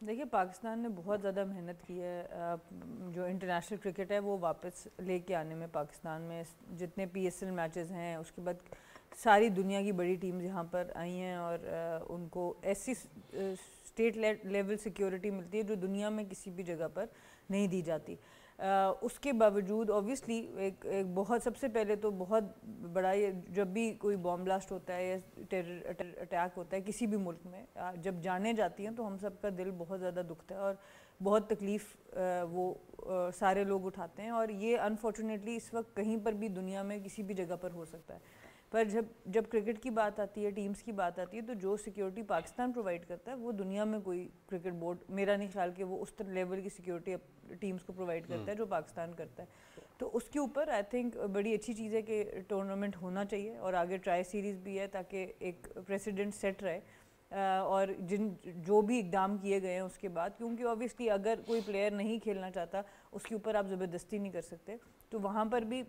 دیکھیے پاکستان نے بہت زیادہ محنت کی ہے جو انٹرنیشنل کرکٹ ہے وہ واپس لے کے آنے میں. پاکستان میں جتنے پی ایس ایل میچز ہیں اس کے بعد ساری دنیا کی بڑی ٹیمز یہاں پر آئی ہیں اور ان کو ایسی اسٹیٹ لیول سیکیورٹی ملتی ہے جو دنیا میں کسی بھی جگہ پر نہیں دی جاتی. اس کے باوجود اوبویسلی ایک بہت سب سے پہلے تو بہت بڑا جب بھی کوئی بام بلاسٹ ہوتا ہے یا ٹیرر اٹیک ہوتا ہے کسی بھی ملک میں, جب جانیں جاتی ہیں تو ہم سب کا دل بہت زیادہ دکھتا ہے اور بہت تکلیف وہ سارے لوگ اٹھاتے ہیں. اور یہ انفارچونیٹلی اس وقت کہیں پر بھی دنیا میں کسی بھی جگہ پر ہو سکتا ہے. پر جب کرکٹ کی بات آتی ہے, ٹیمز کی بات آتی ہے, تو جو سیکیورٹی پاکستان پرووائڈ کرتا ہے وہ دنیا میں کوئی کرکٹ بورڈ میرا نہیں خیال کہ وہ اس لیول کی سیکیورٹی ٹیمز کو پرووائڈ کرتا ہے جو پاکستان کرتا ہے. تو اس کے اوپر آئی تھنک بڑی اچھی چیز ہے کہ ٹورنامنٹ ہونا چاہیے اور آگے ٹرائی سیریز بھی ہے تاکہ ایک پریسیڈنٹ سیٹ رہے. اور جو بھی اقدام کیے گئے ہیں اس کے بعد, کیونکہ اوبیسلی اگر کوئی پلیئر نہیں کھیلنا چاہتا اس کے اوپر آپ زبردستی نہیں کر سکتے, تو وہاں پر بھی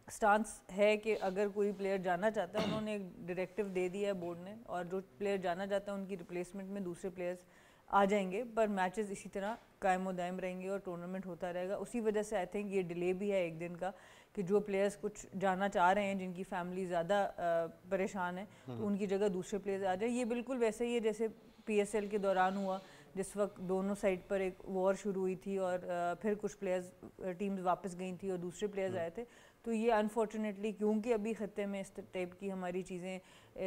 سٹانس ہے کہ اگر کوئی پلیئر جانا چاہتا ہے, انہوں نے ایک ڈائریکٹیو دے دیا ہے بورڈ نے, اور جو پلیئر جانا چاہتا ہے ان کی ریپلیسمنٹ میں دوسرے پلیئرز آ جائیں گے, پر میچز اسی طرح قائم و دائم رہیں گے اور ٹورنامنٹ ہوتا رہے گا. اسی وجہ سے آئی تھنک یہ ڈیلے بھی ہے ایک دن کا کہ جو پلیئرز کچھ جانا چاہ رہے ہیں جن کی فیملی زیادہ پریشان ہے تو ان کی جگہ دوسرے پلیئرز آ جائیں. یہ بالکل ویسے ہی ہے جیسے پی ایس ایل کے دوران ہوا, جس وقت دونوں سائڈ پر ایک وار شروع ہوئی تھی اور پھر کچھ پلیئرز ٹیمز واپس گئی تھیں اور دوسرے پلیئرز آئے تھے. تو یہ انفارچونیٹلی کیونکہ ابھی خطے میں اس ٹائپ کی ہماری چیزیں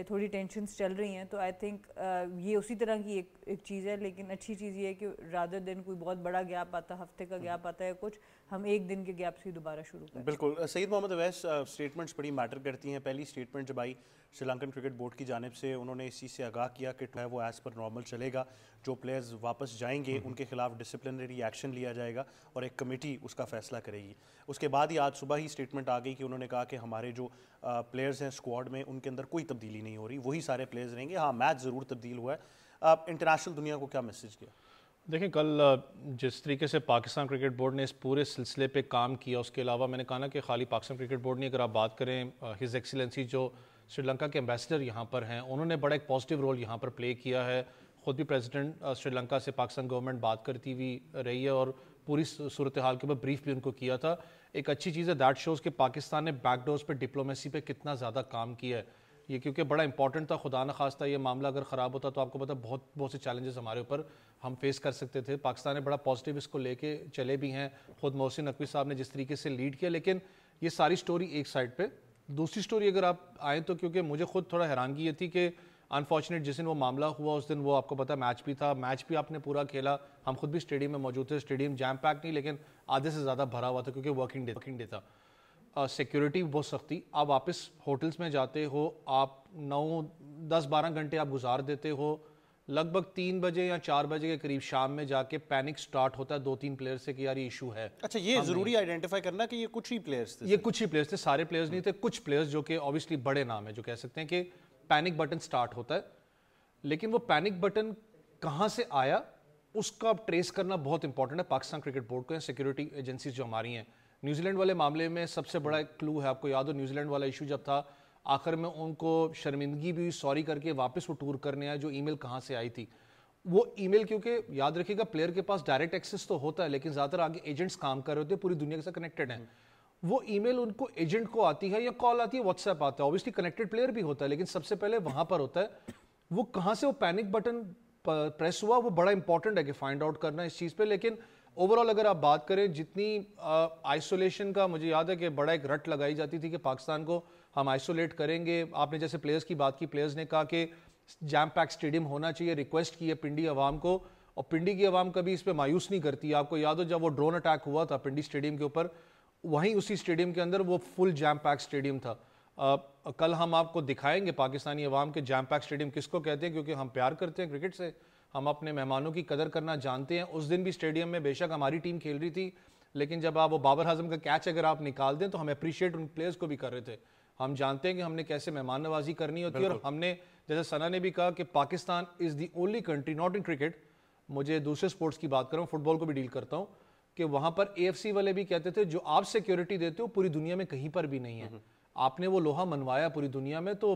تھوڑی ٹینشنز چل رہی ہیں, تو آئی تھنک یہ اسی طرح کی ایک چیز ہے. لیکن اچھی چیز یہ ہے کہ رادر دین کوئی بہت بڑا گیپ آتا, ہفتے کا گیپ آتا ہے کچھ, ہم ایک دن کے گیپ سے دوبارہ شروع کریں. بالکل. سید محمد اویس, اسٹیٹمنٹس بڑی میٹر کرتی ہیں. پہلی اسٹیٹمنٹ جب آئی سری لنکن کرکٹ بورڈ کی جانب سے, انہوں نے اس چیز سے آگاہ کیا کہ وہ ایز پر نارمل چلے گا, جو پلیئرز واپس جائیں گے ان کے خلاف ڈسپلنری ایکشن لیا جائے گا اور ایک کمیٹی اس کا فیصلہ کرے گی. اس کے بعد ہی آج صبح ہی اسٹیٹمنٹ آ گئی کہ انہوں نے کہا کہ ہمارے جو پلیئرز ہیں اسکواڈ میں ان کے اندر کوئی تبدیلی نہیں ہو رہی, وہی سارے پلیئرز رہیں گے. ہاں میچ ضرور تبدیل ہوا ہے. انٹرنیشنل دنیا کو کیا میسج کیا؟ دیکھیں کل جس طریقے سے پاکستان کرکٹ بورڈ نے اس پورے سلسلے پہ کام کیا, اس کے علاوہ میں نے کہا نا کہ خالی پاکستان کرکٹ بورڈ نہیں, اگر آپ بات کریں ہز ایکسیلنسی جو سری لنکا کے ایمبیسڈر یہاں پر ہیں, انہوں نے بڑا ایک پازیٹیو رول یہاں پر پلے کیا ہے. خود بھی پریزیڈنٹ سری لنکا سے پاکستان گورنمنٹ بات کرتی ہوئی رہی ہے اور پوری صورتحال کے اوپر بریف بھی ان کو کیا تھا. ایک اچھی چیز ہے, دیٹ شوز کہ پاکستان نے بیک ڈورز پہ ڈپلومیسی پہ کتنا زیادہ کام کیا ہے. یہ کیونکہ بڑا امپورٹنٹ تھا, خدا نخواستہ یہ معاملہ اگر خراب ہوتا تو آپ کو پتا بہت سے چیلنجز ہمارے اوپر ہم فیس کر سکتے تھے. پاکستان نے بڑا پازیٹیو اس کو لے کے چلے بھی ہیں, خود محسن نقوی صاحب نے جس طریقے سے لیڈ کیا. لیکن یہ ساری سٹوری ایک سائڈ پہ. دوسری سٹوری اگر آپ آئیں تو کیونکہ مجھے خود تھوڑا حیرانگی یہ تھی کہ انفارچونیٹ جس دن وہ معاملہ ہوا اس دن وہ آپ کو پتا میچ بھی تھا, میچ بھی آپ نے پورا کھیلا, ہم خود بھی اسٹیڈیم میں موجود تھے. اسٹیڈیم جیم پیک نہیں لیکن آدھے سے زیادہ بھرا ہوا تھا کیونکہ ورکنگ ڈے تھا. سیکیورٹی بہت سختی. آپ واپس ہوٹلز میں جاتے ہو, آپ 9-10-12 گھنٹے آپ گزار دیتے ہو, لگ بھگ 3 بجے یا 4 بجے کے قریب شام میں جا کے پینک سٹارٹ ہوتا ہے 2-3 پلیئر سے کہ یار یہ ایشو ہے. اچھا, یہ ضروری آئیڈینٹیفائی کرنا کہ یہ کچھ ہی پلیئرز تھے. یہ کچھ ہی پلیئرز تھے, سارے پلیئرز نہیں تھے. کچھ پلیئرز جو کہ اوبیسلی بڑے نام ہیں جو کہہ سکتے ہیں کہ پینک بٹن سٹارٹ ہوتا ہے, لیکن وہ پینک بٹن کہاں سے آیا اس کا ٹریس کرنا بہت امپورٹنٹ ہے پاکستان کرکٹ بورڈ کو. سیکیورٹی ایجنسیز جو ہماری ہیں, نیوزی لینڈ والے معاملے میں سب سے بڑا ایک کلو ہے, آپ کو یاد ہو نیوزی لینڈ والا ایشو جب تھا, آخر میں ان کو شرمندگی بھی سوری کر کے واپس وہ ٹور کرنے آئے, جو ای میل کہاں سے آئی تھی. وہ ای میل کیونکہ یاد رکھیے گا پلیئر کے پاس ڈائریکٹ ایکسس تو ہوتا ہے لیکن زیادہ تر آگے ایجنٹس کام کر رہے ہوتے ہیں, پوری دنیا کے ساتھ کنیکٹڈ ہیں. وہ ای میل ان کو ایجنٹ کو آتی ہے یا کال آتی ہے, واٹس ایپ آتا ہے, اوبیسلی کنیکٹڈ پلیئر بھی ہوتا ہے لیکن سب سے پہلے وہاں پر ہوتا ہے. وہ کہاں سے وہ پینک بٹن پریس ہوا وہ بڑا امپورٹنٹ ہے کہ فائنڈ آؤٹ کرنا اس چیز پہ. لیکن اوور آل اگر آپ بات کریں جتنی آئسولیشن کا مجھے یاد ہے کہ بڑا ایک رٹ لگائی جاتی تھی کہ پاکستان کو ہم آئسولیٹ کریں گے. آپ نے جیسے پلیئرز کی بات کی, پلیئرز نے کہا کہ جیم پیک اسٹیڈیم ہونا چاہیے, ریکویسٹ کی ہے پنڈی عوام کو, اور پنڈی کی عوام کبھی اس پہ مایوس نہیں کرتی. آپ کو یاد ہو جب وہ ڈرون اٹیک ہوا تھا پنڈی اسٹیڈیم کے اوپر, وہیں اسی اسٹیڈیم کے اندر وہ فل جیم پیک اسٹیڈیم تھا. کل ہم آپ کو دکھائیں گے پاکستانی عوام کے جیم پیک اسٹیڈیم کس کو کہتے ہیں, کیونکہ ہم پیار کرتے ہیں کرکٹ سے, ہم اپنے مہمانوں کی قدر کرنا جانتے ہیں. اس دن بھی اسٹیڈیم میں بے شک ہماری ٹیم کھیل رہی تھی لیکن جب آپ وہ بابر اعظم کا کیچ اگر آپ نکال دیں تو ہم اپریشیٹ ان پلیئرز کو بھی کر رہے تھے. ہم جانتے ہیں کہ ہم نے کیسے مہمان نوازی کرنی ہوتی ہے, اور ہم نے جیسے ثنا نے بھی کہا کہ Pakistan is the only country not in cricket, مجھے دوسرے سپورٹس کی بات کروں, فٹ بال کو بھی ڈیل کرتا ہوں, کہ وہاں پر اے ایف سی والے بھی کہتے تھے جو آپ سیکیورٹی دیتے ہو پوری دنیا میں کہیں پر بھی نہیں ہے. آپ نے وہ لوہا منوایا پوری دنیا میں, تو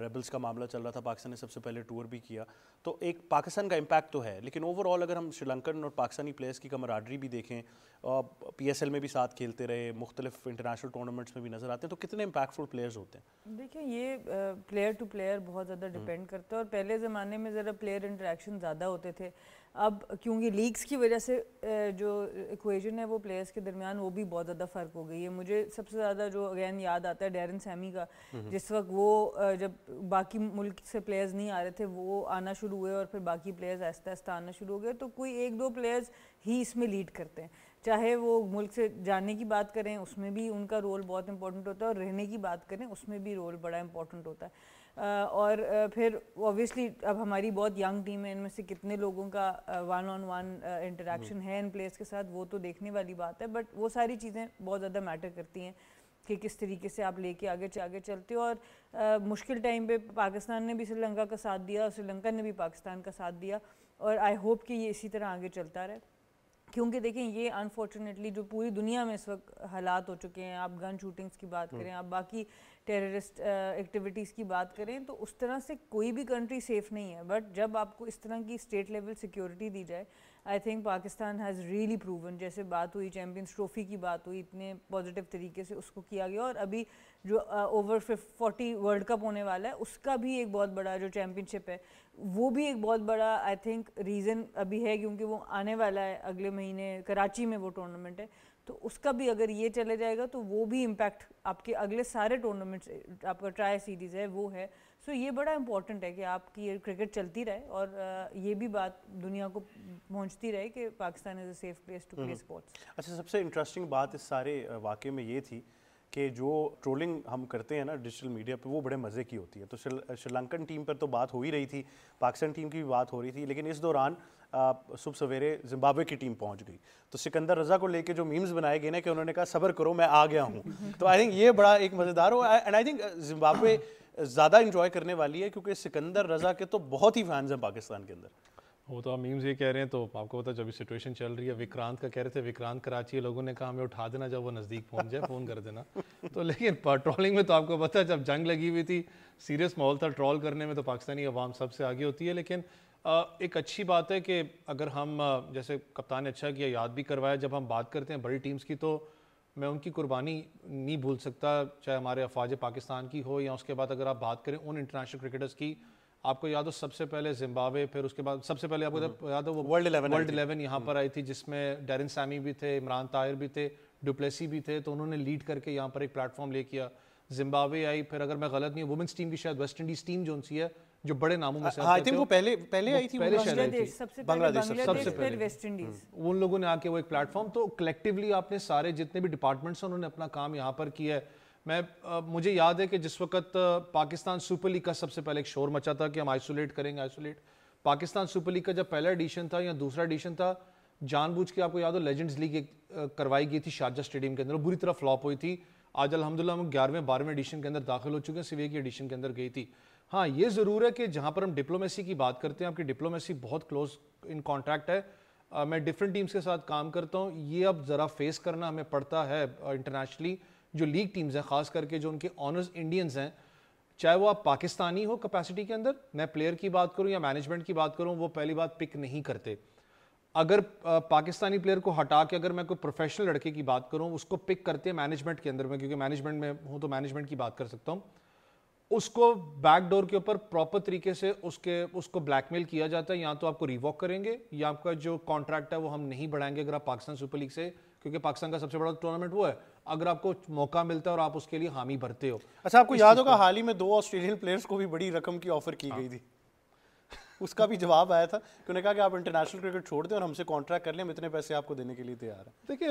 ریبلز کا معاملہ چل رہا تھا, پاکستان نے سب سے پہلے ٹور بھی کیا, تو ایک پاکستان کا امپیکٹ تو ہے, لیکن اوور آل اگر ہم شری لنکن اور پاکستانی پلیئرس کی کمرادری بھی دیکھیں, پی ایس ایل میں بھی ساتھ کھیلتے رہے, مختلف انٹرنیشنل ٹورنامنٹس میں بھی نظر آتے ہیں, تو کتنے امپیکٹفل پلیئرز ہوتے ہیں؟ دیکھیں یہ پلیئر ٹو پلیئر بہت زیادہ ڈپینڈ کرتا ہے, اور پہلے زمانے میں ذرا پلیئر انٹریکشن زیادہ ہوتے تھے. اب کیونکہ لیگس کی وجہ سے جو ایکویژن ہے وہ پلیئرس کے درمیان وہ بھی بہت زیادہ فرق ہو گئی ہے. مجھے سب سے زیادہ جو اگین یاد آتا ہے ڈیرن سیمی کا, جس وقت وہ جب باقی ملک سے پلیئرز نہیں آ رہے تھے وہ آنا شروع ہوئے اور پھر باقی پلیئرز آہستہ آہستہ آنا شروع ہو گئے, تو کوئی ایک دو پلیئرز ہی اس میں لیڈ کرتے ہیں. چاہے وہ ملک سے جانے کی بات کریں اس میں بھی ان کا رول بہت امپورٹنٹ ہوتا ہے, اور رہنے کی بات کریں اس میں بھی رول بڑا امپورٹنٹ ہوتا ہے. اور پھر اوبویسلی اب ہماری بہت ینگ ٹیم ہے, ان میں سے کتنے لوگوں کا ون آن ون انٹریکشن ہے ان پلیئرس کے ساتھ وہ تو دیکھنے والی بات ہے, بٹ وہ ساری چیزیں بہت زیادہ میٹر کرتی ہیں کہ کس طریقے سے آپ لے کے آگے چلتے ہو. اور مشکل ٹائم پہ پاکستان نے بھی سری لنکا کا ساتھ دیا اور سری لنکا نے بھی پاکستان کا ساتھ دیا, اور آئی ہوپ کہ یہ اسی طرح آگے چلتا رہے. کیونکہ دیکھیں یہ انفارچونیٹلی جو پوری دنیا میں اس وقت حالات ہو چکے ہیں, آپ گن شوٹنگز کی بات کریں, آپ باقی ٹیررسٹ ایکٹیویٹیز کی بات کریں, تو اس طرح سے کوئی بھی کنٹری سیف نہیں ہے. بٹ جب آپ کو اس طرح کی اسٹیٹ لیول سیکیورٹی دی جائے, I think Pakistan has really proven, جیسے بات ہوئی چیمپئنز ٹرافی کی بات ہوئی, اتنے پازیٹیو طریقے سے اس کو کیا گیا, اور ابھی جو اوور 40 ورلڈ کپ ہونے والا ہے اس کا بھی ایک بہت بڑا جو چیمپئن شپ ہے وہ بھی ایک بہت بڑا آئی تھنک ریزن ابھی ہے, کیونکہ وہ آنے والا ہے اگلے مہینے کراچی میں وہ ٹورنامنٹ ہے, تو اس کا بھی اگر یہ چلے جائے گا تو وہ بھی امپیکٹ آپ کے اگلے سارے ٹورنامنٹس, آپ کا ٹرائی سیریز ہے وہ ہے. سو یہ بڑا امپورٹنٹ ہے کہ آپ کی کرکٹ چلتی رہے, اور یہ بھی بات دنیا کو پہنچتی رہے کہ Pakistan is a safe place to play sports. اچھا, سب سے انٹرسٹنگ بات اس سارے واقعے میں یہ تھی کہ جو ٹرولنگ ہم کرتے ہیں نا ڈیجیٹل میڈیا پہ, وہ بڑے مزے کی ہوتی ہے. تو شری لنکن ٹیم پر تو بات ہو ہی رہی تھی, پاکستان ٹیم کی بھی بات ہو رہی تھی, لیکن اس دوران صبح سویرے زمبابوے کی ٹیم پہنچ گئی. تو سکندر رضا کو لے کے جو میمز بنائے گئے نا کہ انہوں نے کہا صبر کرو میں آ گیا ہوں, تو آئی تھنک یہ بڑا ایک مزیدار ہو. اینڈ آئی تھنک زمبابوے زیادہ انجوائے کرنے والی ہے کیونکہ سکندر رضا کے تو بہت ہی فینز ہیں پاکستان کے اندر. وہ تو آپ میمز یہ کہہ رہے ہیں, تو آپ کو پتا جب یہ سچویشن چل رہی ہے, وکرانت کا کہہ رہے تھے, وکرانت کراچی ہے, لوگوں نے کہا ہمیں اٹھا دینا جب وہ نزدیک پہنچ جائے, فون کر دینا. تو لیکن ٹرولنگ میں تو آپ کو پتا جب جنگ لگی ہوئی تھی, سیریس ماحول تھا ٹرول کرنے میں, تو پاکستانی عوام سب سے آگے ہوتی ہے. لیکن ایک اچھی بات ہے کہ اگر ہم جیسے کپتان نے اچھا کیا یاد بھی کروایا, جب ہم بات کرتے ہیں بڑی ٹیمز کی تو میں ان کی قربانی نہیں بھول سکتا, چاہے ہمارے افواج پاکستان کی ہو یا اس کے بعد اگر آپ بات کریں ان انٹرنیشنل کرکٹرز کی. آپ کو یاد ہو سب سے پہلے زمبابوے, پھر اس کے بعد سب سے پہلے آپ کو یاد ہو وہ ورلڈ 11 یہاں پر آئی تھی, جس میں ڈیرن سیمی بھی تھے, عمران طاہر بھی تھے, ڈوپلیسی بھی تھے, تو انہوں نے لیڈ کر کے یہاں پر ایک پلیٹ فارم لے کیا. زمبابوے آئی, پھر اگر میں غلط نہیں ہوں وومنس ٹیم بھی شاید ویسٹ انڈیز ٹیم جو سی ہے جو بڑے ناموں میں سے آئی تھنک وہ پہلے آئی تھی, سب سے پہلے ویسٹ انڈیز, ان لوگوں نے آ کے وہ ایک پلیٹ فارم. تو کلیکٹیولی آپ نے سارے جتنے بھی ڈپارٹمنٹس ہیں انہوں نے اپنا کام یہاں پر کیا ہے. مجھے یاد ہے کہ جس وقت پاکستان سپر لیگ کا سب سے پہلے ایک شور مچا تھا کہ ہم آئسولیٹ کریں گے, پاکستان سپر لیگ کا جب پہلا ایڈیشن تھا یا دوسرا ایڈیشن تھا, جان بوجھ کے آپ کو یاد ہو لیجنڈز لیگ کروائی گئی تھی شارجہ اسٹیڈیم کے اندر, وہ بری طرح فلاپ ہوئی تھی. آج الحمدللہ ہم 11ویں 12ویں ایڈیشن کے اندر داخل ہو چکے ہیں, سوے کی ایڈیشن کے اندر گئی تھی. ہاں یہ ضرور ہے کہ جہاں پر ہم ڈپلومیسی کی بات کرتے ہیں, آپ کی ڈپلومیسی بہت کلوز ان کانٹیکٹ ہے. میں ڈفرینٹ ٹیمز کے ساتھ کام کرتا ہوں, یہ اب ذرا فیس کرنا ہمیں پڑتا ہے انٹرنیشنلی. جو لیگ ٹیمز ہیں خاص کر کے جو ان کے آنرز انڈینز ہیں, چاہے وہ آپ پاکستانی ہو کیپیسٹی کے اندر, میں پلیئر کی بات کروں یا مینجمنٹ کی بات کروں, وہ پہلی بات پک نہیں کرتے. اگر پاکستانی پلیئر کو ہٹا کے اگر میں کوئی پروفیشنل لڑکے کی بات کروں, اس کو پک کرتے ہیں مینجمنٹ کے اندر میں, کیونکہ مینجمنٹ میں ہوں تو مینجمنٹ کی بات کر سکتا ہوں. اس کو بیک ڈور کے اوپر پراپر طریقے سے اس کو بلیک میل کیا جاتا ہے, یا تو آپ کو ریووک کریں گے یا آپ کا جو کانٹریکٹ ہے وہ ہم نہیں بڑھائیں گے اگر آپ پاکستان سپر لیگ سے, کیونکہ پاکستان کا سب سے بڑا ٹورنامنٹ وہ ہے, اگر آپ کو موقع ملتا ہے اور آپ اس کے لیے حامی بھرتے ہو. اچھا, آپ کو یاد ہوگا حال ہی میں 2 آسٹریلین پلیئرز کو بھی بڑی رقم کی آفر کی گئی تھی, اس کا بھی جواب آیا تھا کہ انہوں نے کہا کہ آپ انٹرنیشنل کرکٹ چھوڑ دیں اور ہم سے کانٹریکٹ کر لیں, ہم اتنے پیسے آپ کو دینے کے لیے تیار ہیں. دیکھیں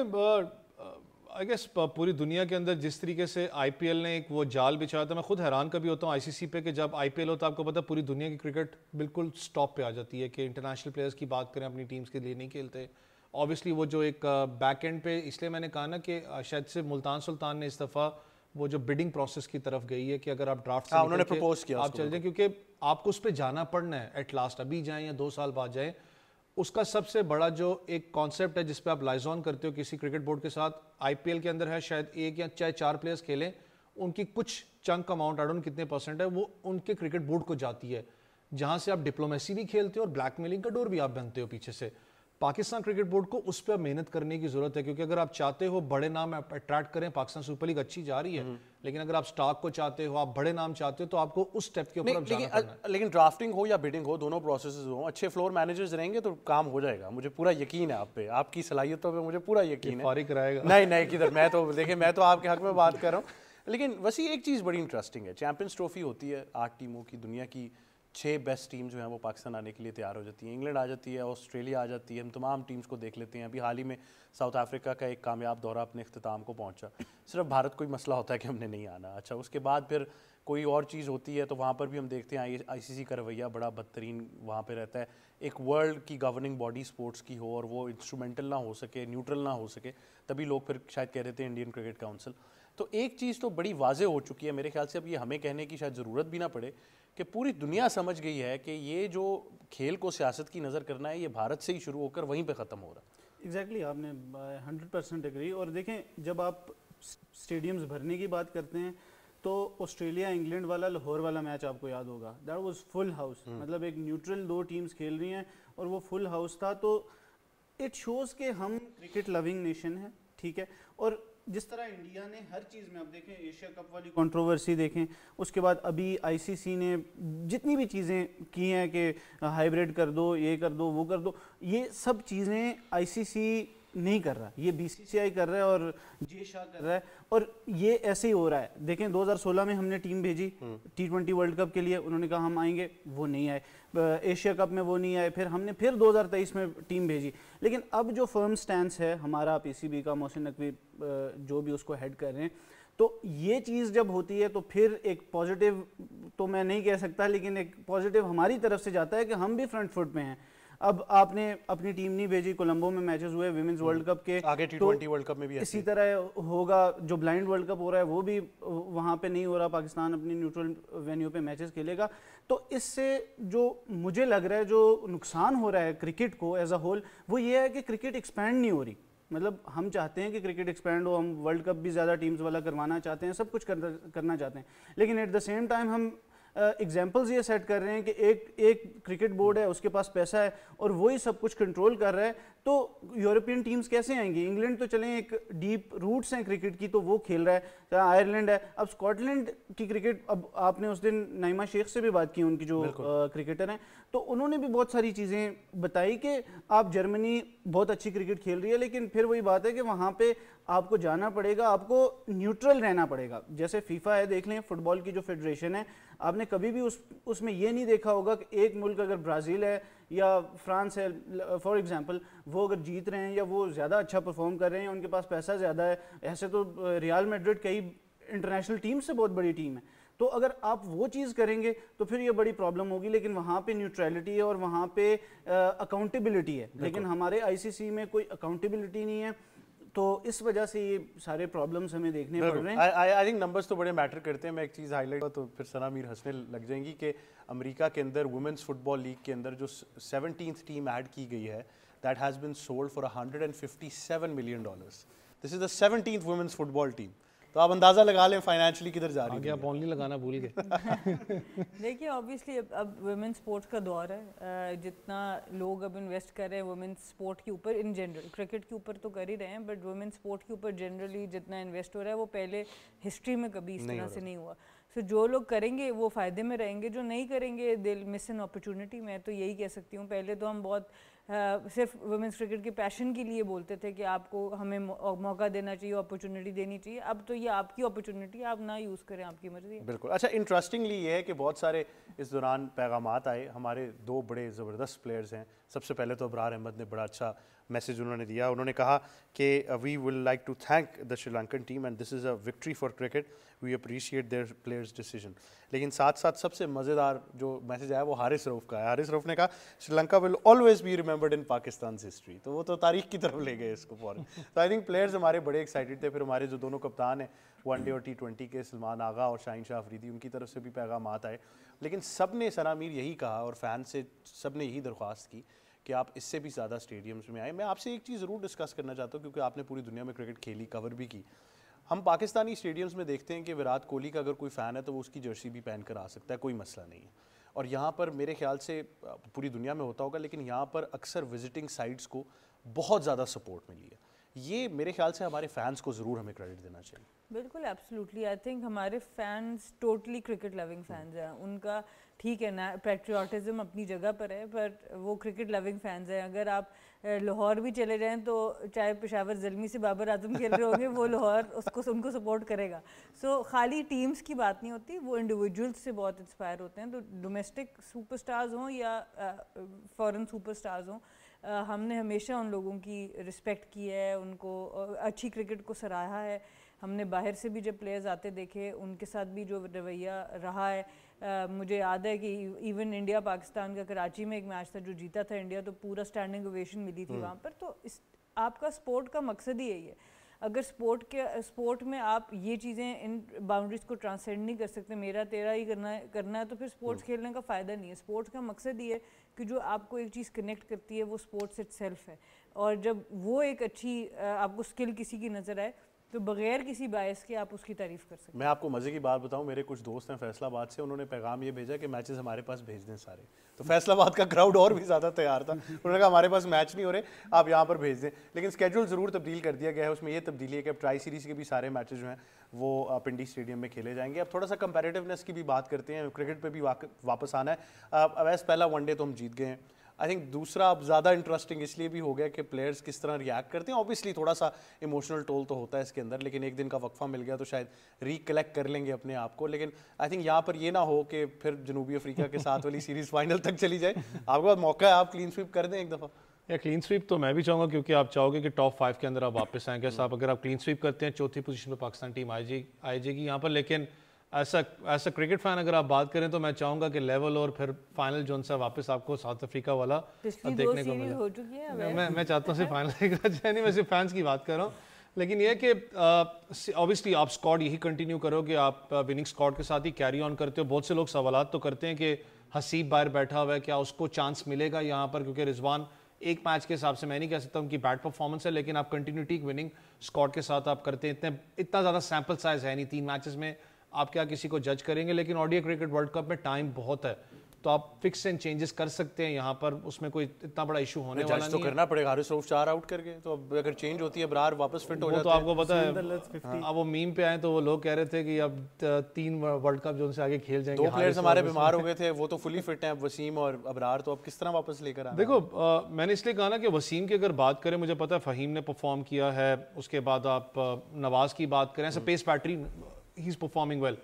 آئی گیس پوری دنیا کے اندر جس طریقے سے آئی پی ایل نے ایک وہ جال بچھایا تھا, میں خود حیران کبھی ہوتا ہوں آئی سی سی پہ کہ جب آئی پی ایل ہوتا ہے آپ کو پتا پوری دنیا کی کرکٹ بالکل سٹاپ پہ آ جاتی ہے کہ انٹرنیشنل پلیئرز کی بات کریں اپنی ٹیمز کے لیے نہیں کھیلتے. اوبیسلی وہ جو ایک بیک اینڈ پہ, اس لیے میں نے کہا نا کہ شاید سے ملتان سلطان نے اس دفعہ وہ جو بڈنگ پروسیس کی طرف گئی ہے کہ اگر آپ ڈرافٹ سے انہوں نے پروپوز کیا آپ چل جائیں, کیونکہ آپ کو اس پہ جانا پڑنا ہے ایٹ لاسٹ, ابھی جائیں یا 2 سال بعد جائیں. اس کا سب سے بڑا جو ایک کانسیپٹ ہے جس پہ آپ لائز آن کرتے ہو کسی کرکٹ بورڈ کے ساتھ, آئی پی ایل کے اندر ہے شاید 1 یا چاہے 4 پلیئرز کھیلیں, ان کی کچھ chunk amount, I don't know کتنے پرسنٹ ہے, وہ ان کے کرکٹ بورڈ کو جاتی ہے, جہاں سے آپ ڈپلومیسی بھی کھیلتے ہو اور بلیک میلنگ کا ڈور بھی آپ بنتے ہو پیچھے سے. پاکستان کرکٹ بورڈ کو اس پہ محنت کرنے کی ضرورت ہے, کیونکہ اگر آپ چاہتے ہو بڑے نام اٹریکٹ کریں, پاکستان سپر لیگ اچھی جا رہی ہے, لیکن اگر آپ سٹاک کو چاہتے ہو, آپ بڑے نام چاہتے ہو, تو آپ کو اس سٹیپ کے اوپر اب جانا پڑنا ہے. لیکن ڈرافٹنگ ہو یا بڈنگ ہو, دونوں پروسیسز ہوں, اچھے فلور مینیجرز رہیں گے تو کام ہو جائے گا. مجھے پورا یقین ہے آپ پہ, آپ کی صلاحیتوں پہ مجھے پورا یقین ہے. فارغ رہے گا. نہیں کدھر, میں تو دیکھیں میں تو آپ کے حق میں بات کر رہا ہوں. لیکن وسیع ایک چیز بڑی انٹرسٹنگ ہے, چیمپئنز ٹرافی ہوتی ہے 8 ٹیموں کی, دنیا کی 6 بیسٹ ٹیم جو ہیں وہ پاکستان آنے کے لیے تیار ہو جاتی ہیں. انگلینڈ آ جاتی ہے, آسٹریلیا آ جاتی ہے, ہم تمام ٹیمز کو دیکھ لیتے ہیں. ابھی حال ہی میں ساؤتھ افریقہ کا ایک کامیاب دورہ اپنے اختتام کو پہنچا. صرف بھارت کو ہی مسئلہ ہوتا ہے کہ ہم نے نہیں آنا. اچھا, اس کے بعد پھر کوئی اور چیز ہوتی ہے تو وہاں پر بھی ہم دیکھتے ہیں آئی سی سی کا رویہ بڑا بدترین وہاں پہ رہتا ہے. ایک ورلڈ کی گورننگ باڈی سپورٹس کی ہو اور وہ انسٹرومنٹل نہ ہو سکے, نیوٹرل نہ ہو سکے, تبھی لوگ پھر شاید کہہ رہے تھے انڈین کرکٹ کاؤنسل. تو ایک چیز تو بڑی واضح ہو چکی ہے میرے خیال سے, اب یہ ہمیں کہنے کی شاید ضرورت بھی نہ پڑے کہ پوری دنیا سمجھ گئی ہے کہ یہ جو کھیل کو سیاست کی نظر کرنا ہے یہ بھارت سے ہی شروع ہو کر وہیں پہ ختم ہو رہا ہے. ایگزیکٹلی, آپ نے 100% ایگری. اور دیکھیں جب آپ اسٹیڈیمز بھرنے کی بات کرتے ہیں تو آسٹریلیا انگلینڈ والا لاہور والا میچ آپ کو یاد ہوگا, دیٹ واز فل ہاؤس. مطلب ایک نیوٹرل 2 ٹیمز کھیل رہی ہیں اور وہ فل ہاؤس تھا. تو اٹ شوز کہ ہم کرکٹ لونگ نیشن ہیں, ٹھیک ہے. اور جس طرح انڈیا نے ہر چیز میں, اب دیکھیں ایشیا کپ والی کنٹروورسی دیکھیں, اس کے بعد ابھی آئی سی سی نے جتنی بھی چیزیں کی ہیں کہ ہائیبریڈ کر دو, یہ کر دو, وہ کر دو, یہ سب چیزیں آئی سی سی نہیں کر رہا, یہ بی سی سی آئی کر رہا ہے اور جے شاہ کر رہا ہے, اور یہ ایسے ہی ہو رہا ہے. دیکھیں 2016 میں ہم نے ٹیم بھیجی T20 ورلڈ کپ کے لیے, انہوں نے کہا ہم آئیں گے, وہ نہیں آئے. ایشیا کپ میں وہ نہیں آئے, پھر ہم نے 2023 میں ٹیم بھیجی. لیکن اب جو فرم سٹینس ہے ہمارا پی سی بی کا, محسن نقوی جو بھی اس کو ہیڈ کر رہے ہیں, تو یہ چیز جب ہوتی ہے تو پھر ایک پازیٹیو تو میں نہیں کہہ سکتا, لیکن ایک پازیٹیو ہماری طرف سے جاتا ہے کہ ہم بھی فرنٹ فٹ پہ ہیں. اب آپ نے اپنی ٹیم نہیں بھیجی, کولمبو میں میچز ہوئے ویمنز ورلڈ کپ کے, آگے T20 ورلڈ کپ میں بھی اسی طرح ہوگا. جو بلائنڈ ورلڈ کپ ہو رہا ہے وہ بھی وہاں پہ نہیں ہو رہا, پاکستان اپنی نیوٹرل وینیو پہ میچز کھیلے گا. تو اس سے جو مجھے لگ رہا ہے جو نقصان ہو رہا ہے کرکٹ کو ایز اے ہول, وہ یہ ہے کہ کرکٹ ایکسپینڈ نہیں ہو رہی. مطلب ہم چاہتے ہیں کہ کرکٹ ایکسپینڈ ہو, ہم ورلڈ کپ بھی زیادہ ٹیمز والا کروانا چاہتے ہیں, سب کچھ کرنا چاہتے ہیں, لیکن ایٹ دا سیم ٹائم ہم ایگزامپلز یہ سیٹ کر رہے ہیں کہ ایک کرکٹ بورڈ ہے, اس کے پاس پیسہ ہے اور وہی سب کچھ کنٹرول کر رہا ہے. تو یورپین ٹیمز کیسے آئیں گی؟ انگلینڈ تو چلیں ایک ڈیپ روٹس ہیں کرکٹ کی, تو وہ کھیل رہا ہے. آئرلینڈ ہے, اب اسکاٹ لینڈ کی کرکٹ, اب آپ نے اس دن نائمہ شیخ سے بھی بات کی, ان کی جو کرکٹر ہیں, تو انہوں نے بھی بہت ساری چیزیں بتائی کہ آپ جرمنی بہت اچھی کرکٹ کھیل رہی ہے, لیکن پھر وہی بات ہے کہ وہاں پہ آپ کو جانا پڑے گا, آپ کو نیوٹرل رہنا پڑے گا. جیسے فیفا ہے, دیکھ لیں فٹ بال کی جو فیڈریشن ہے, آپ نے کبھی بھی اس میں یہ نہیں دیکھا ہوگا کہ ایک ملک اگر برازیل ہے یا فرانس ہے فار ایگزامپل, وہ اگر جیت رہے ہیں یا وہ زیادہ اچھا پرفارم کر رہے ہیں, ان کے پاس پیسہ زیادہ ہے, ایسے تو ریال میڈرڈ کئی انٹرنیشنل ٹیم سے بہت بڑی ٹیم ہے, تو اگر آپ وہ چیز کریں گے تو پھر یہ بڑی پرابلم ہوگی. لیکن وہاں پہ نیوٹرلٹی ہے اور وہاں پہ اکاؤنٹیبلٹی ہے, لیکن ہمارے آئی سی سی میں کوئی اکاؤنٹیبلٹی نہیں ہے, تو اس وجہ سے یہ سارے پرابلمز ہمیں دیکھنے پڑ رہے ہیں. آئی تھنک نمبرز تو بڑے میٹر کرتے ہیں. میں ایک چیز ہائی لائٹ تو پھر ثنا میر ہنسنے لگ جائیں گی کہ امریکہ کے اندر وومنس فٹ بال لیگ کے اندر جو 17th ٹیم ایڈ کی گئی ہے, that has been sold for $157 million. This is the 17th women's football team. تو آپ اندازہ لگا لیں فائنینشلی کدھر جا رہی ہے. آپ اونلی لگانا بھول گئے. دیکھیے آبویسلی اب ویمن اسپورٹس کا دور ہے, جتنا لوگ اب انویسٹ کر رہے ہیں ویمن اسپورٹ کے اوپر, ان جنرل کرکٹ کے اوپر تو کر ہی رہے ہیں, بٹ ویمن اسپورٹ کے اوپر جنرلی جتنا انویسٹ ہو رہا ہے وہ پہلے ہسٹری میں کبھی اس طرح سے نہیں ہوا. سو جو لوگ کریں گے وہ فائدے میں رہیں گے, جو نہیں کریں گے دل مس این اپرچونٹی. میں تو یہی کہہ سکتی ہوں, پہلے تو ہم بہت صرف ویمنس کرکٹ کے پیشن کے لیے بولتے تھے کہ آپ کو ہمیں موقع دینا چاہیے, اپرچونٹی دینی چاہیے. اب تو یہ آپ کی اپرچونٹی, آپ نہ یوز کریں, آپ کی مرضی ہے. بالکل. اچھا, انٹرسٹنگلی یہ ہے کہ بہت سارے اس دوران پیغامات آئے. ہمارے 2 بڑے زبردست پلیئرز ہیں. سب سے پہلے تو ابرار احمد نے بڑا اچھا میسیج انہوں نے دیا. انہوں نے کہا کہ we will like to thank the Sri Lankan team and this is a victory for cricket, we appreciate their players decision. لیکن ساتھ ساتھ سب سے مزیدار جو میسیج آیا وہ حارث رؤف کا ہے. حارث رؤف نے کہا Sri Lanka will always be remembered in Pakistan's history. تو وہ تو تاریخ کی طرف لے گئے اس کو فوراً. تو آئی تھنک پلیئرز ہمارے بڑے ایکسائٹیڈ تھے. پھر ہمارے جو دونوں کپتان ہیں ون ڈے اور T20 کے, سلمان آغا اور شاہین شاہ افریدی, ان کی طرف سے بھی پیغامات آئے. لیکن سب نے, ثنا میر یہی کہا اور فین سے سب نے یہی درخواست کی کہ آپ اس سے بھی زیادہ اسٹیڈیمز میں آئیں. میں آپ سے ایک چیز ضرور ڈسکس کرنا چاہتا ہوں کیونکہ آپ نے پوری دنیا میں کرکٹ کھیلی, کور بھی کی. ہم پاکستانی اسٹیڈیمز میں دیکھتے ہیں کہ وراٹ کوہلی کا اگر کوئی فین ہے تو وہ اس کی جرسی بھی پہن کر آ سکتا ہے, کوئی مسئلہ نہیں ہے. اور یہاں پر میرے خیال سے پوری دنیا میں ہوتا ہوگا, لیکن یہاں پر اکثر وزٹنگ سائٹس کو بہت زیادہ سپورٹ ملی ہے. یہ میرے خیال سے ہمارے فینس کو ضرور ہمیں کریڈٹ دینا چاہیے. بالکل ایبسلیوٹلی. آئی تھنک ہمارے فینس ٹوٹلی کرکٹ لونگ فینس ہیں. ان کا ٹھیک ہے نا پیٹریوٹزم اپنی جگہ پر ہے, پر وہ کرکٹ لونگ فینس ہیں. اگر آپ لاہور بھی چلے جائیں تو چاہے پشاور زلمی سے بابر اعظم کھیل رہے ہوں گے, وہ لاہور ان کو سپورٹ کرے گا. سو خالی ٹیمز کی بات نہیں ہوتی, وہ انڈیویجولس سے بہت انسپائر ہوتے ہیں. تو ڈومیسٹک سپر اسٹارز ہوں یا فورن سپر اسٹارز ہوں, ہم نے ہمیشہ ان لوگوں کی رسپیکٹ کی ہے, ان کو اچھی کرکٹ کو سراہا ہے. ہم نے باہر سے بھی جب پلیئرز آتے دیکھے, ان کے ساتھ بھی جو رویہ رہا ہے. مجھے یاد ہے کہ ایون انڈیا پاکستان کا کراچی میں ایک میچ تھا جو جیتا تھا انڈیا, تو پورا اسٹینڈنگ اویشن ملی تھی وہاں پر. تو آپ کا سپورٹ کا مقصد ہی یہی ہے. اگر سپورٹ میں آپ یہ چیزیں ان باؤنڈریز کو ٹرانسینڈ نہیں کر سکتے, میرا تیرا ہی کرنا ہے, تو پھر سپورٹس کھیلنے کا فائدہ نہیں ہے. سپورٹس کا مقصد یہ ہے کہ جو آپ کو ایک چیز کنیکٹ کرتی ہے وہ سپورٹس اٹ سیلف ہے. اور جب وہ ایک اچھی آپ کو اسکل کسی کی نظر آئے تو بغیر کسی باعث کے آپ اس کی تعریف کر سکتے ہیں. میں آپ کو مزے کی بات بتاؤں, میرے کچھ دوست ہیں فیصل آباد سے, انہوں نے پیغام یہ بھیجا کہ میچز ہمارے پاس بھیج دیں سارے. تو فیصل آباد کا کراؤڈ اور بھی زیادہ تیار تھا, انہوں نے کہا ہمارے پاس میچ نہیں ہو رہے, آپ یہاں پر بھیج دیں. لیکن اسکیڈول ضرور تبدیل کر دیا گیا ہے. اس میں یہ تبدیلی ہے کہ اب ٹرائی سیریز کے بھی سارے میچز جو ہیں وہ پنڈی اسٹیڈیم میں کھیلے جائیں گے. اب تھوڑا سا کمپیریٹیونیس کی بھی بات کرتے ہیں, کرکٹ پہ بھی واپس آنا ہے. اویس پہلا ون ڈے تو ہم جیت گئے ہیں. آئی تھنک دوسرا اب زیادہ انٹرسٹنگ اس لیے بھی ہو گیا کہ پلیئرز کس طرح ریئیکٹ کرتے ہیں. اوبیسلی تھوڑا سا ایموشنل ٹول تو ہوتا ہے اس کے اندر, لیکن ایک دن کا وقفہ مل گیا تو شاید ریکلیکٹ کر لیں گے اپنے آپ کو. لیکن آئی تھنک یہاں پر یہ نہ ہو کہ پھر جنوبی افریقہ کے ساتھ والی سیریز فائنل تک چلی جائے. آپ کے پاس موقع ہے, آپ کلین سویپ کر دیں ایک دفعہ. یا کلین سویپ تو میں بھی چاہوں گا, کیونکہ آپ چاہو گے کہ ٹاپ 5 کے اندر آپ واپس آئیں گے. صاحب اگر آپ کلین سویپ کرتے ہیں, چوتھی پوزیشن پہ پاکستان ٹیم آئے جائے گی یہاں پر. لیکن ایسا کرکٹ فین اگر آپ بات کریں تو میں چاہوں گا کہ لیول اور پھر فائنل جو سا واپس آپ کو ساؤتھ افریقہ والا دیکھنے کو ملے. میں چاہتا ہوں صرف فائنل نہیں, میں صرف فینس کی بات کر رہا ہوں. لیکن یہ کہ اوبیسلی آپ اسکواڈ یہی کنٹینیو کرو کہ آپ وننگ اسکواڈ کے ساتھ ہی کیری آن کرتے ہو. بہت سے لوگ سوالات تو کرتے ہیں کہ حسیب باہر بیٹھا ہوا ہے, کیا اس کو چانس ملے گا یہاں پر, کیونکہ رضوان ایک میچ کے حساب سے میں نہیں کہہ سکتا ان کی بیڈ پرفارمنس ہے, لیکن آپ کنٹینیوٹی وننگ اسکواڈ کے ساتھ آپ کرتے ہیں. اتنا زیادہ سیمپل سائز ہے نہیں 3 میچز میں, آپ کیا کسی کو جج کریں گے. لیکن اوڈی کرکٹ ورلڈ کپ میں ٹائم بہت ہے, تو آپ فکس اینڈ چینجز کر سکتے ہیں یہاں پر. اس میں کوئی اتنا بڑا ایشو ہونے والا نہیں ہے. تو کرنا پڑے گا. حارث رؤف 4 آؤٹ کر گئے, تو اب اگر چینج ہوتی ہے ابرار واپس فٹ ہو جاتے ہیں. تو آپ کو پتہ ہے اب وہ میم پہ آئے تو وہ لوگ کہہ رہے تھے کہ اب 3 ورلڈ کپ جو ان سے آگے کھیل جائیں گے. 2 پلیئرز ہمارے بیمار ہو گئے تھے, وہ تو فلی فٹ ہیں, وسیم اور ابرار. تو اب کس طرح واپس لے کر آنا؟ دیکھو میں نے اس لیے کہا نا کہ وسیم کی اگر بات کریں, مجھے پتہ ہے فہیم نے پرفارم کیا ہے, اس کے بعد آپ نواز کی بات کریں, ایسا pace battery he is performing well.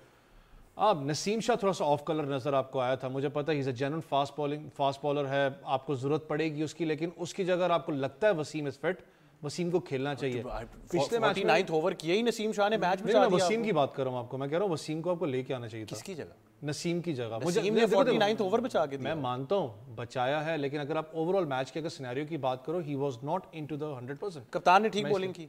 Naseem Shah تھوڑا سا آف کلر نظر آپ کو آیا تھا, مجھے پتا ہے ہی is a genuine fast bowler ہے, آپ کو ضرورت پڑے گی اس کی. لیکن اس کی جگہ آپ کو لگتا ہے وسیم از فٹ, وسیم کو کھیلنا چاہیے. پچھلے میچ میں 9th اوور کیا ہی نسیم شاہ نے میچ بچا دیا. وسیم کی بات کر رہا ہوں آپ کو, میں کہہ رہا ہوں وسیم کو آپ کو لے کے آنا چاہیے تھا. کس کی جگہ؟ نسیم کی جگہ. وسیم نے 49th اوور بچا کے دیا. میں مانتا ہوں بچایا ہے, لیکن اگر آپ اوور آل میچ کے اگر سینیریو کی بات کرو, he was not into the 100%. کپتان نے ٹھیک بولنگ کی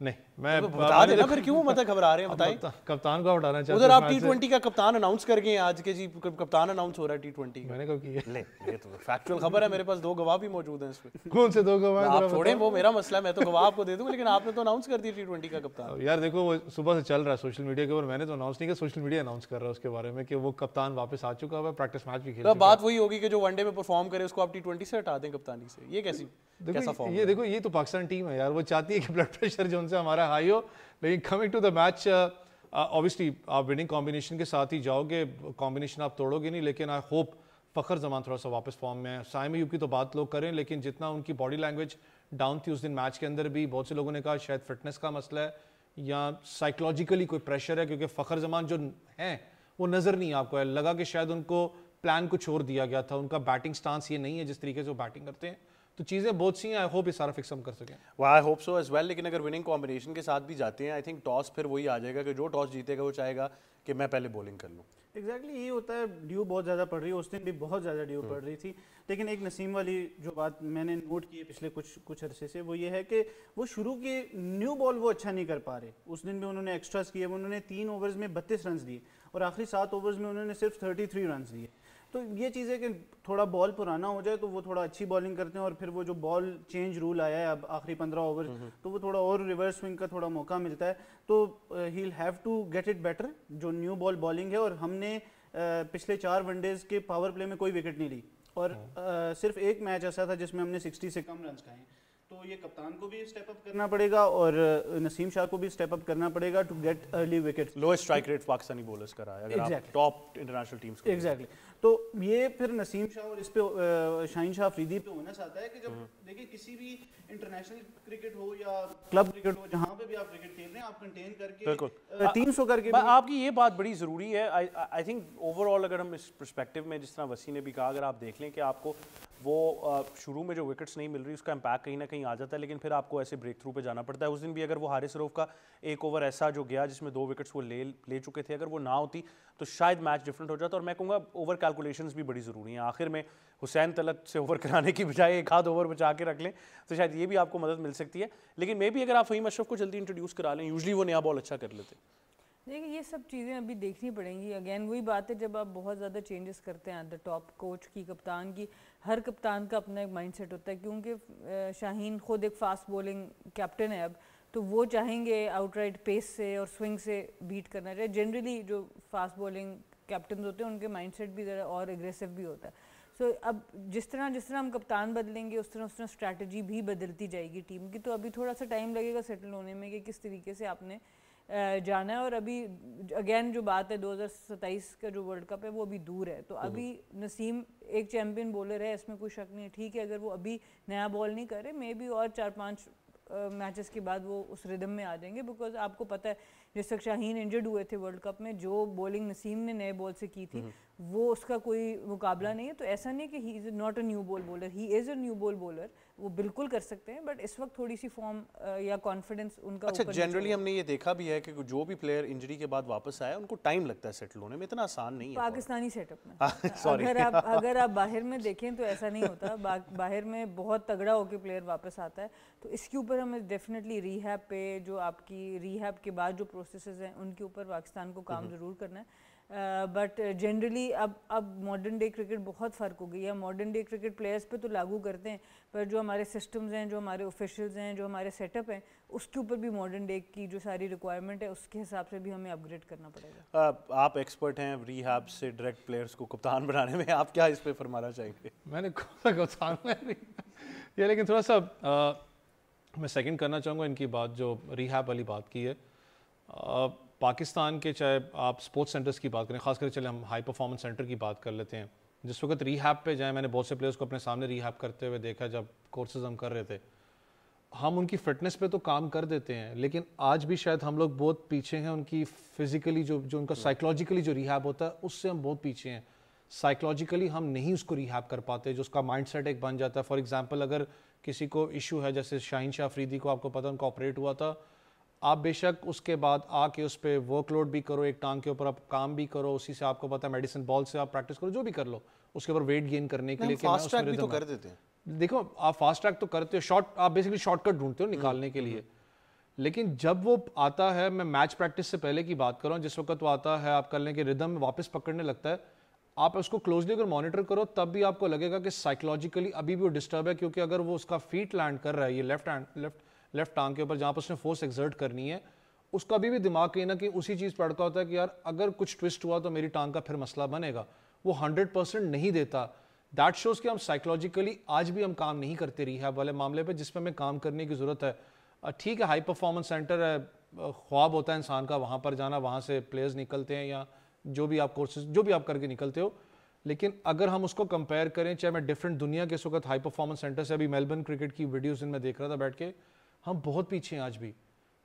نہیں, میں بتا دینا پھر کیوں مطلب گھبرا رہے ہیں, بتائیں. کپتان کو ہٹانا چاہتے ادھر آپ T20 کا کپتان اناؤنس کر گئے ہیں آج کے, جی کپتان اناؤنس ہو رہا ہے T20 کا. میں نے کب کی ہے؟ یہ تو فیکچوئل خبر ہے, میرے پاس 2 گواہ بھی موجود ہیں اس پہ. کون سے 2 گواہ؟ آپ چھوڑیں, وہ میرا مسئلہ ہے, میں تو گواہ آپ کو دے دوں, لیکن آپ نے تو اناؤنس کر دیا T20 کا کپتان. یار دیکھو وہ صبح سے چل رہا ہے سوشل میڈیا کے اوپر, میں نے تو اناؤنس نہیں کیا, سوشل میڈیا اناؤنس کر رہا ہے اس کے بارے میں کہ وہ کپتان واپس آ چکا ہوا ہے, پریکٹس میچ بھی کھیل. بات وہی ہوگی کہ جو ون ڈے میں پرفارم کرے اس کو آپ T20 سے ہٹا دیں کپتانی سے. یہ کیسا فارم؟ یہ دیکھو یہ تو پاکستان ٹیم ہے یار, وہ چاہتی ہے کہ بلڈ پریشر جو ان سے ہمارا ہائی ہو. لیکن coming to the match, obviously آپ وننگ کمبینیشن کے ساتھ ہی جاؤ گے, کمبینیشن آپ توڑو گے نہیں. لیکن آئی ہوپ فخر زمان تھوڑا سا واپس فارم میں ہے. سائم ایوب کی تو بات لوگ کریں, لیکن جتنا ان کی باڈی لینگویج ڈاؤن تھی اس دن میچ کے اندر بھی, بہت سے لوگوں نے کہا شاید فٹنس کا مسئلہ ہے یا سائیکلوجیکلی کوئی پریشر ہے, کیونکہ فخر زمان جو ہیں وہ نظر نہیں آپ کو ہے. لگا کہ شاید ان کو پلان کو چھوڑ دیا گیا تھا, ان کا بیٹنگ سٹانس یہ نہیں ہے جس طریقے سے وہ بیٹنگ کرتے ہیں. تو چیزیں بہت سی ہیں, آئی ہوپ یہ سارا فکس ہم کر سکیں. I hope so as well. لیکن اگر وننگ کمبینیشن کے ساتھ بھی جاتے ہیں, آئی تھنک ٹاس پھر وہی آ جائے گا کہ جو ٹاس جیتے گا وہ چاہے گا کہ میں پہلے بولنگ کر لوں. ایگزیکٹلی یہی ہوتا ہے. ڈیو بہت زیادہ پڑ رہی ہے, اس دن بھی بہت زیادہ ڈیو پڑ رہی تھی. لیکن ایک نسیم والی جو بات میں نے نوٹ کی ہے پچھلے کچھ عرصے سے, وہ یہ ہے کہ وہ شروع کی نیو بال وہ اچھا نہیں کر پا رہے. اس دن بھی انہوں نے ایکسٹراز کیے, انہوں نے 3 اوورز میں 32 رنز دیے اور آخری 7 اوورز میں انہوں نے صرف 33 رنز دیے. تو یہ چیز ہے کہ تھوڑا بال پرانا ہو جائے تو وہ تھوڑا اچھی بالنگ کرتے ہیں, اور پھر وہ جو بال چینج رول آیا ہے اب آخری 15 اوور, تو وہ تھوڑا اور ریورس سوئنگ کا تھوڑا موقع ملتا ہے, تو he will have to get it better جو نیو بال بالنگ ہے. اور ہم نے پچھلے 4 ون ڈیز کے پاور پلے میں کوئی وکٹ نہیں لی, اور صرف ایک میچ ایسا تھا جس میں ہم نے 60 سے کم رنز کھائے ہیں. تو یہ کپتان کو بھی اسٹیپ اپ کرنا پڑے گا اور نسیم شاہ کو بھی اسٹیپ اپ کرنا پڑے گا to get early wicket. Lowest strike rate Pakistani bowlers کا رہا ہے اگر آپ ٹاپ انٹرنیشنل ٹیمز کو. ایگزیکٹلی, تو یہ پھر نسیم شاہ اور اس پہ شاہین شاہ افریدی پہ ہونا چاہتا ہے کہ جب دیکھیں کسی بھی انٹرنیشنل کرکٹ ہو یا کلب کرکٹ ہو, جہاں پہ بھی آپ کرکٹ کھیل رہے ہیں, آپ کنٹین کر کے 300 کر کے. آپ کی یہ بات بڑی ضروری ہے. آئی تھنک اوور آل اگر ہم اس پرسپیکٹو میں, جس طرح وسیع نے بھی کہا, اگر آپ دیکھ لیں کہ آپ کو وہ شروع میں جو وکٹس نہیں مل رہی اس کا امپیکٹ کہیں نہ کہیں آ جاتا ہے, لیکن پھر آپ کو ایسے بریک تھرو پہ جانا پڑتا ہے. اس دن بھی اگر وہ حارث روف کا ایک اوور ایسا جو گیا جس میں 2 وکٹس وہ لے چکے تھے, اگر وہ نہ ہوتی تو شاید میچ ڈفرینٹ ہو جاتا. اور میں کہوں گا اوور کیلکولیشنز بھی بڑی ضروری ہیں. آخر میں حسین طلعت سے اوور کرانے کی بجائے 1 آدھ اوور بچا کے رکھ لیں تو شاید یہ بھی آپ کو مدد مل سکتی ہے. لیکن میں بھی اگر آپ فہیم اشرف کو جلدی انٹروڈیوس کرا لیں, یوزلی وہ نیا بال اچھا کر لیتے. دیکھیں یہ سب چیزیں ابھی دیکھنی پڑیں گی. اگین وہی بات ہے, جب آپ بہت زیادہ چینجز کرتے ہیں ایٹ دا ٹاپ, کوچ کی, کپتان کی, ہر کپتان کا اپنا ایک مائنڈ سیٹ ہوتا ہے, کیونکہ شاہین خود ایک فاسٹ بولنگ کیپٹن ہے اب, تو وہ چاہیں گے آؤٹ رائٹ پیس سے اور سوئنگ سے بیٹ کرنا چاہیے. جنرلی جو فاسٹ بولنگ کیپٹنز ہوتے ہیں ان کے مائنڈ سیٹ بھی ذرا اور اگریسو بھی ہوتا ہے. سو اب جس طرح ہم کپتان بدلیں گے اس طرح اسٹریٹجی بھی بدلتی جائے گی ٹیم کی. تو ابھی تھوڑا سا ٹائم لگے گا سیٹل ہونے میں کہ کس طریقے سے آپ نے جانا ہے. اور ابھی اگین جو بات ہے 2027 کا جو ورلڈ کپ ہے وہ ابھی دور ہے, تو ابھی نسیم ایک چیمپئن بولر ہے, اس میں کوئی شک نہیں ہے. ٹھیک ہے اگر وہ ابھی نیا بال نہیں کرے, مے بی اور 4-5 میچز کے بعد وہ اس ردم میں آ جائیں گے. بیکاز آپ کو پتہ ہے جس تک شاہین انجرڈ ہوئے تھے ورلڈ کپ میں, جو بولنگ نسیم نے نئے بال سے کی تھی وہ اس کا کوئی مقابلہ نہیں ہے. تو ایسا نہیں کہ he is not a new ball bowler, he is a new ball bowler, وہ بالکل کر سکتے ہیں. بٹ اس وقت تھوڑی سی فارم یا کانفیڈنس ان کا. اچھا, جنرلی ہم نے یہ دیکھا بھی ہے کہ جو بھی پلیئر انجری کے بعد واپس آیا ان کو ٹائم لگتا ہے سیٹل ہونے میں, اتنا آسان نہیں ہے پاکستانی سیٹ اپ میں. اگر آپ باہر میں دیکھیں تو ایسا نہیں ہوتا, باہر میں بہت تگڑا ہو کے پلیئر واپس آتا ہے. تو اس کے اوپر ہمیں ڈیفینیٹلی ریہیب پہ, جو آپ کی ریہیب کے بعد جو پروسیسز ہیں ان کے اوپر پاکستان کو کام ضرور کرنا ہے. بٹ جنرلی اب ماڈرن ڈے کرکٹ بہت فرق ہو گئی ہے. ماڈرن ڈے کرکٹ پلیئرس پہ تو لاگو کرتے ہیں, پر جو ہمارے سسٹمز ہیں, جو ہمارے آفیشلز ہیں, جو ہمارے سیٹ اپ ہیں, اس کے اوپر بھی ماڈرن ڈے کی جو ساری ریکوائرمنٹ ہے اس کے حساب سے بھی ہمیں اپ گریڈ کرنا پڑے گا. آپ ایکسپرٹ ہیں ریہیب سے ڈائریکٹ پلیئرس کو کپتان بنانے میں, آپ کیا اس پہ فرمانا چاہیں گے؟ میں نے کپتان یہ, لیکن تھوڑا سا میں سیکنڈ کرنا چاہوں گا ان کی بات جو ریہیب والی بات کی ہے. پاکستان کے چاہے آپ اسپورٹس سینٹرز کی بات کریں, خاص کر چلے ہم ہائی پرفارمنس سینٹر کی بات کر لیتے ہیں. جس وقت ریہیب پہ جائیں, میں نے بہت سے پلیئرس کو اپنے سامنے ریہیب کرتے ہوئے دیکھا جب کورسز ہم کر رہے تھے. ہم ان کی فٹنس پہ تو کام کر دیتے ہیں, لیکن آج بھی شاید ہم لوگ بہت پیچھے ہیں ان کی فزیکلی, جو ان کا سائیکلوجیکلی جو ریہیب ہوتا ہے اس سے ہم بہت پیچھے ہیں. سائیکلوجیکلی ہم نہیں اس کو ریہیب کر پاتے, جو اس کا مائنڈ سیٹ ایک بن جاتا ہے. فار ایگزامپل اگر کسی کو ایشو ہے, جیسے شاہین شاہ افریدی کو آپ کو پتہ ان کو آپریٹ ہوا تھا, آپ بے شک اس کے بعد آ کے اس پہ ورک لوڈ بھی کرو, ایک ٹانگ کے اوپر آپ کام بھی کرو, اسی سے آپ کو پتہ ہے میڈیسن بال سے آپ پریکٹس کرو, جو بھی کر لو اس کے اوپر ویٹ گین کرنے کے لیے. فاسٹ ٹریک بھی تو کر دیتے ہیں. دیکھو آپ فاسٹ ٹریک تو کرتے ہو, شارٹ آپ بیسکلی شارٹ کٹ ڈھونڈتے ہو نکالنے کے لیے, لیکن جب وہ آتا ہے, میں میچ پریکٹس سے پہلے کی بات کروں, جس وقت وہ آتا ہے آپ کرنے کے ردم میں واپس پکڑنے لگتا ہے, آپ اس کو کلوزلی اگر مانیٹر کرو تب بھی آپ کو لگے گا کہ سائیکلوجیکلی ابھی بھی وہ ڈسٹرب ہے. کیونکہ اگر وہ اس کا فیٹ لینڈ کر رہا ہے یہ لیفٹ ٹانگ کے اوپر, جہاں پر اس نے فورس ایگزرٹ کرنی ہے, اس کا بھی دماغ کہیں نہ کہیں اسی چیز پہ اڑکا ہوتا ہے کہ یار اگر کچھ ٹوسٹ ہوا تو میری ٹانگ کا پھر مسئلہ بنے گا. وہ 100% نہیں دیتا. دیٹ شوز کہ ہم سائیکلوجیکلی آج بھی ہم کام نہیں کرتے ریہیب والے معاملے پہ, جس پہ ہمیں کام کرنے کی ضرورت ہے. ٹھیک ہے ہائی پرفارمنس سینٹر ہے, خواب ہوتا ہے انسان کا وہاں پر جانا, وہاں سے پلیئرز نکلتے ہیں یا جو بھی آپ کورسز جو بھی آپ کر کے نکلتے ہو, لیکن اگر ہم اس کو کمپیئر کریں, چاہے میں ڈفرینٹ دنیا کے اس وقت ہائی پرفارمنس سینٹر سے, ابھی میلبرن کرکٹ کی ویڈیوز میں دیکھ رہا تھا بیٹھ کے, ہم بہت پیچھے ہیں آج بھی.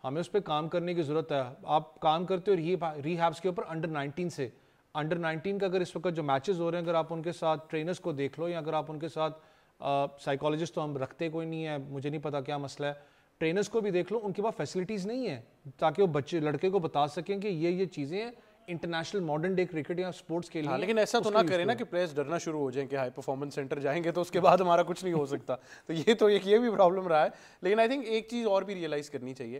ہمیں اس پہ کام کرنے کی ضرورت ہے. آپ کام کرتے ہو ریہیبس کے اوپر انڈر 19 سے. انڈر 19 کا اگر اس وقت جو میچز ہو رہے ہیں, اگر آپ ان کے ساتھ ٹرینرز کو دیکھ لو, یا اگر آپ ان کے ساتھ سائیکالوجسٹ تو ہم رکھتے کوئی نہیں ہے, مجھے نہیں پتا کیا مسئلہ ہے, ٹرینرز کو بھی دیکھ لو, ان کے پاس فیسلٹیز نہیں ہیں تاکہ وہ بچے لڑکے کو بتا سکیں کہ یہ چیزیں ہیں انٹرنیشنل ماڈرن ڈے کرکٹ یا سپورٹس کے لیے. لیکن ایسا تو نہ کریں نا کہ پلیئرز ڈرنا شروع ہو جائیں کہ ہائی پرفارمنس سینٹر جائیں گے تو اس کے بعد ہمارا کچھ نہیں ہو سکتا. تو یہ بھی پرابلم رہا ہے. لیکن آئی تھنک ایک چیز اور بھی ریئلائز کرنی چاہیے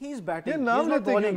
he is batting, he is not bowling,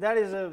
That is a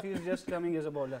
he is just coming as a bowler।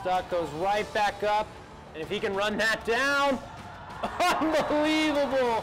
stuck, goes right back up, and if he can run that down, unbelievable!